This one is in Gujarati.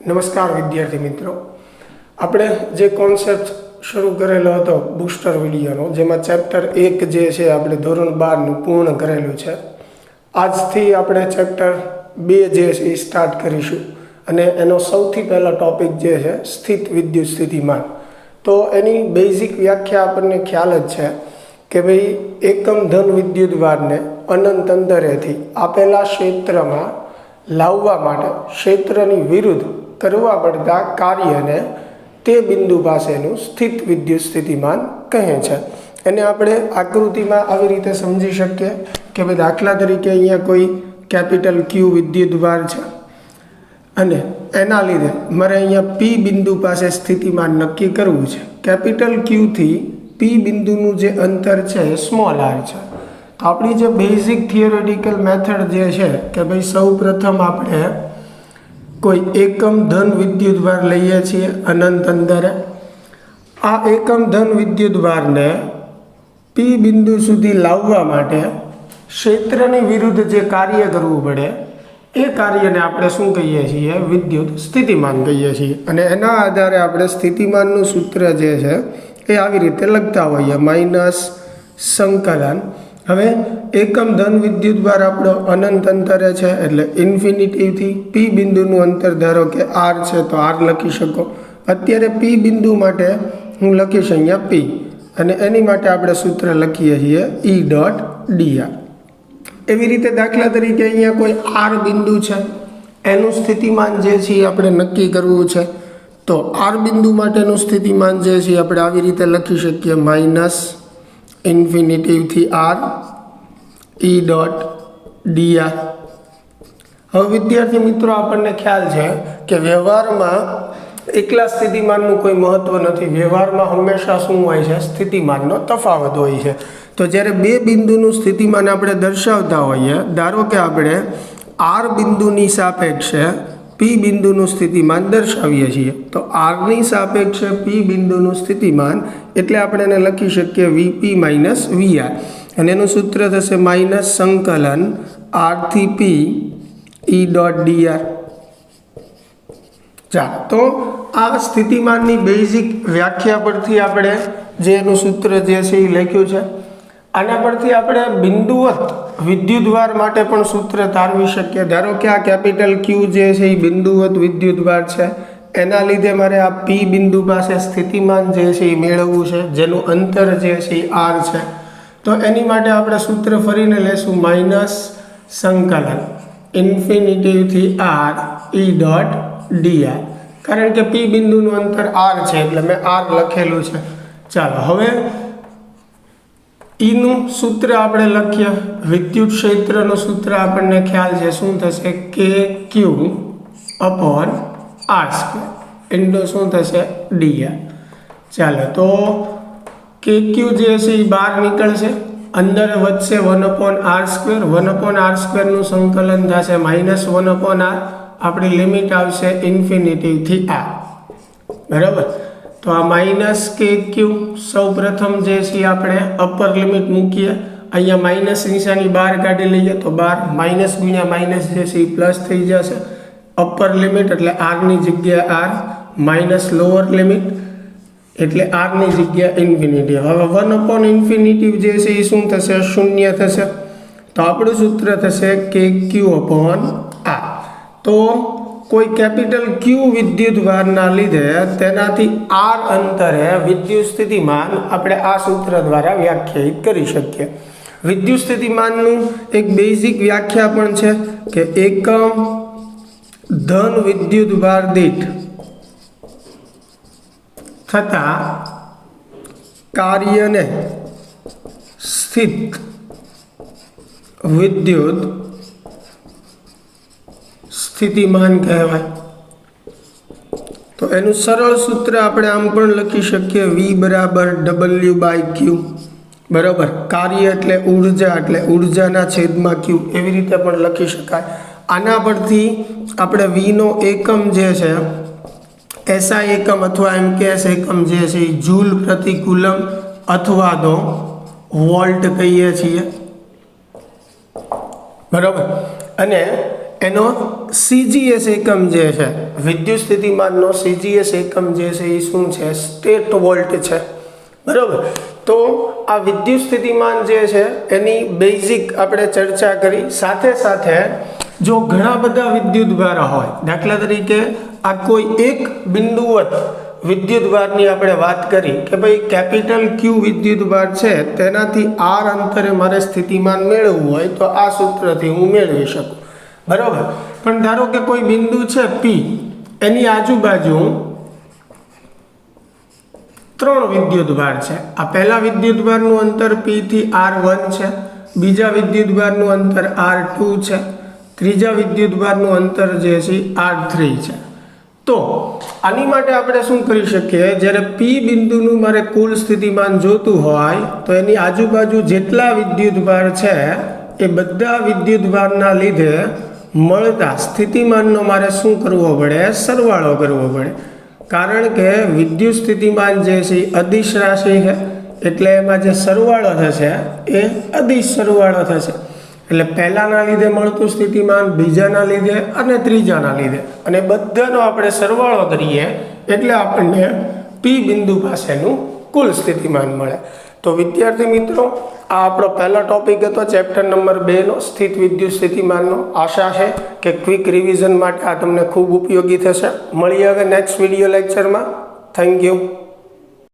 નમસ્કાર વિદ્યાર્થી મિત્રો, આપણે જે કોન્સેપ્ટ શરૂ કરેલો હતો બૂસ્ટર વિડીયોનો, જેમાં ચેપ્ટર 1 જે છે આપણે ધોરણ 12નું પૂર્ણ કરેલું છે. આજથી આપણે ચેપ્ટર 2 જે છે એ સ્ટાર્ટ કરીશું અને એનો સૌથી પહેલો ટોપિક જે છે સ્થિત વિદ્યુત સ્થિતિમાન. તો એની બેઝિક વ્યાખ્યા આપણને ખ્યાલ જ છે કે ભાઈ એકમ ધન વિદ્યુતભારને અનંત અંતરેથી આપેલા ક્ષેત્રમાં લાવવા માટે ક્ષેત્રની વિરુદ્ધ કરવા પડતા કાર્યને તે બિંદુ પાસેનું સ્થિત વિદ્યુત સ્થિતિમાન કહે છે. એને આપણે આકૃતિમાં આવી રીતે સમજી શકીએ કે ભાઈ દાખલા તરીકે અહીંયા કોઈ કેપિટલ ક્યુ વિદ્યુતભાર છે અને એના લીધે મારે અહીંયા પી બિંદુ પાસે સ્થિતિમાન નક્કી કરવું છે. કેપિટલ ક્યુથી પી બિંદુનું જે અંતર છે એ સ્મોલ આર છે. તો આપણી જે બેઝિક થિયોરેટિકલ મેથડ જે છે કે ભાઈ સૌ પ્રથમ આપણે કોઈ એકમ ધન વિદ્યુતભાર લઈએ છીએ અનંત અંતરે. આ એકમ ધન વિદ્યુતભારને પી બિંદુ સુધી લાવવા માટે ક્ષેત્રની વિરુદ્ધ જે કાર્ય કરવું પડે એ કાર્યને આપણે શું કહીએ છીએ? વિદ્યુત સ્થિતિમાન કહીએ છીએ. અને એના આધારે આપણે સ્થિતિમાનનું સૂત્ર જે છે એ આવી રીતે લખતા હોઈએ, માઇનસ સંકલન. હવે એકમ ધન વિદ્યુતભાર આપણો અનંત અંતરે છે એટલે ઇન્ફિનિટીથી પી બિંદુનું અંતર ધારો કે આર છે તો આર લખી શકો. અત્યારે પી બિંદુ માટે હું લખીશ અહીંયા પી, અને એની માટે આપણે સૂત્ર લખીએ છીએ ઈ ડોટ ડીઆર. એવી રીતે દાખલા તરીકે અહીંયા કોઈ આર બિંદુ છે, એનું સ્થિતિમાન જે છે આપણે નક્કી કરવું છે. તો આર બિંદુ માટેનું સ્થિતિમાન જે છે આપણે આવી રીતે લખી શકીએ, માઇનસ ઇન્ફિનિટીથી આર ઈ ડોટ ડીઆર. હવે વિદ્યાર્થી મિત્રો, આપણને ખ્યાલ છે કે વ્યવહારમાં એકલા સ્થિતિમાનનું કોઈ મહત્વ નથી. વ્યવહારમાં હંમેશા શું હોય છે? સ્થિતિમાનનો તફાવત હોય છે. તો જ્યારે બે બિંદુનું સ્થિતિમાન આપણે દર્શાવતા હોઈએ, ધારો કે આપણે આર બિંદુની સાપેક્ષે પી બિંદુનું સ્થિતિમાન દર્શાવીએ છીએ, તો આરની સાપેક્ષે પી બિંદુનું સ્થિતિમાન એટલે આપણે એને લખી શકીએ વીપી માઇનસ વીઆર, અને એનું સૂત્ર થશે માઇનસ સંકલન આરથી પી ઈ ડોટ ડીઆર. ચાલો, તો આ સ્થિતિમાનની બેઝિક વ્યાખ્યા પરથી આપણે જે એનું સૂત્ર જે છે એ લખ્યું છે. આના પરથી આપણે બિંદુવત વિદ્યુતભાર માટે પણ સૂત્ર તારવી શકીએ. ધારો કે આ કેપિટલ ક્યુ જે છે એ બિંદુવત વિદ્યુતભાર છે, એના લીધે મારે આ પી બિંદુ પાસે સ્થિતિમાન જે છે એ મેળવવું છે, જેનું અંતર જે છે એ આર છે. તો એની માટે આપણે સૂત્ર ફરીને લેશું, માઇનસ સંકલન ઇન્ફિનિટીથી આર ઈ ડોટ ડીઆર. કારણ કે પી બિંદુનું અંતર આર છે એટલે મેં આર લખેલું છે. ચાલો, હવે ઈનું સૂત્ર આપણે લખીએ. વિદ્યુત ક્ષેત્રનું સૂત્ર આપણને ખ્યાલ છે, શું થશે? કે ક્યુ અપોન આર સ્ક્વેર ઇન્ટુ શું થશે? ડીઆર. ચાલો, તો કે ક્યુ જે છે એ બહાર નીકળશે, અંદર વધશે 1/r સ્ક્વેર. 1/r સ્ક્વેરનું સંકલન થશે માઇનસ 1/r. આપણી લિમિટ આવશે ઇન્ફિનિટીથી આર. બરાબર? તો આ માઇનસ કે ક્યુ સૌ પ્રથમ જે છે આપણે અપર લિમિટ મૂકીએ. અહીંયા માઇનસ નિશાની બહાર કાઢી લઈએ તો બાર માઇનસ ગુણ્યા માઇનસ જે છે એ પ્લસ થઈ જશે. અપર લિમિટ એટલે આરની જગ્યાએ આર, માઇનસ લોઅર લિમિટ એટલે આરની જગ્યાએ ઇન્ફિનિટી. હવે 1/ઇન્ફિનિટી જે છે એ શું થશે? શૂન્ય થશે. તો આપણું સૂત્ર થશે કે ક્યુ અપોન આર. તો કોઈ કેપિટલ ક્યુ વિદ્યુતભારના લીધે તેનાથી આર અંતરે વિદ્યુત સ્થિતિમાન આપણે આ સૂત્ર દ્વારા વ્યાખ્યાયિત કરી શકીએ. વિદ્યુત સ્થિતિમાનનું એક બેઝિક વ્યાખ્યા પણ છે કે એકમ ધન વિદ્યુતભાર દીઠ થતા કાર્યને સ્થિત વિદ્યુત સ્થિતિમાન કહેવાય. તો એનું સરળ સૂત્ર આપણે આમ પણ લખી શકીએ, વી બરાબર W/Q. બરાબર? કાર્ય એટલે ઉર્જા, એટલે ઉર્જાના છેદમાં ક્યુ, એવી રીતે પણ લખી શકાય. આના પરથી આપણે વીનો એકમ જે છે એસઆઈ એકમ અથવા એમકેએસ એકમ જે છે એ જૂલ પ્રતિ કુલમ અથવા તો વોલ્ટ કહીએ છીએ. બરાબર? અને એનો CGS એકમ જે છે, વિદ્યુત સ્થિતિમાનનો CGS એકમ જે છે એ શું છે? સ્ટેટ વોલ્ટ છે, બરાબર. તો આ વિદ્યુત સ્થિતિમાન જે છે એની બેઝિક આપણે ચર્ચા કરી. સાથે સાથે જો ઘણા બધા વિદ્યુત ભાર હોય, દાખલા તરીકે આ કોઈ એક બિંદુવત વિદ્યુત ભારની આપણે વાત કરી કે ભાઈ કેપિટલ Q વિદ્યુત ભાર છે, તેનાથી R અંતરે મારે સ્થિતિમાન મેળવવું હોય તો આ સૂત્રથી હું મેળવી શકું, બરાબર. પણ ધારો કે કોઈ બિંદુ છે P, એની આજુબાજુ 3 વિદ્યુત ભાર છે. આ પહેલા વિદ્યુત ભારનું અંતર P થી R1 છે, બીજા વિદ્યુત ભારનું અંતર R2 છે, ત્રીજા વિદ્યુત ભારનું અંતર જે છે R3 છે. તો આની માટે આપણે શું કરી શકીએ? જ્યારે P બિંદુનું મારે કુલ સ્થિતિમાન જોતું હોય તો એની આજુબાજુ જેટલા વિદ્યુત ભાર છે એ બધા વિદ્યુત ભારના લીધે મળતા સ્થિતિમાનનો મારે શું કરવો પડે? સરવાળો કરવો પડે. કારણ કે વિદ્યુત સ્થિતિમાન જે છે એ અદિશ રાશિ છે, એટલે એમાં જે સરવાળો થશે એ અદિશ સરવાળો થશે. એટલે પહેલાના લીધે મળતું સ્થિતિમાન, બીજાના લીધે અને ત્રીજાના લીધે, અને બધાનો આપણે સરવાળો કરીએ એટલે આપણને P બિંદુ પાસેનું કુલ સ્થિતિમાન મળે. તો વિદ્યાર્થી મિત્રો, આ આપણો પહેલો ટોપિક હતો ચેપ્ટર નંબર 2નો, સ્થિત વિદ્યુત સ્થિતિમાનનો. આશા છે કે ક્વિક રિવિઝન માટે આ તમને ખૂબ ઉપયોગી થશે. મળીએ હવે નેક્સ્ટ વિડીયો લેક્ચરમાં. Thank you.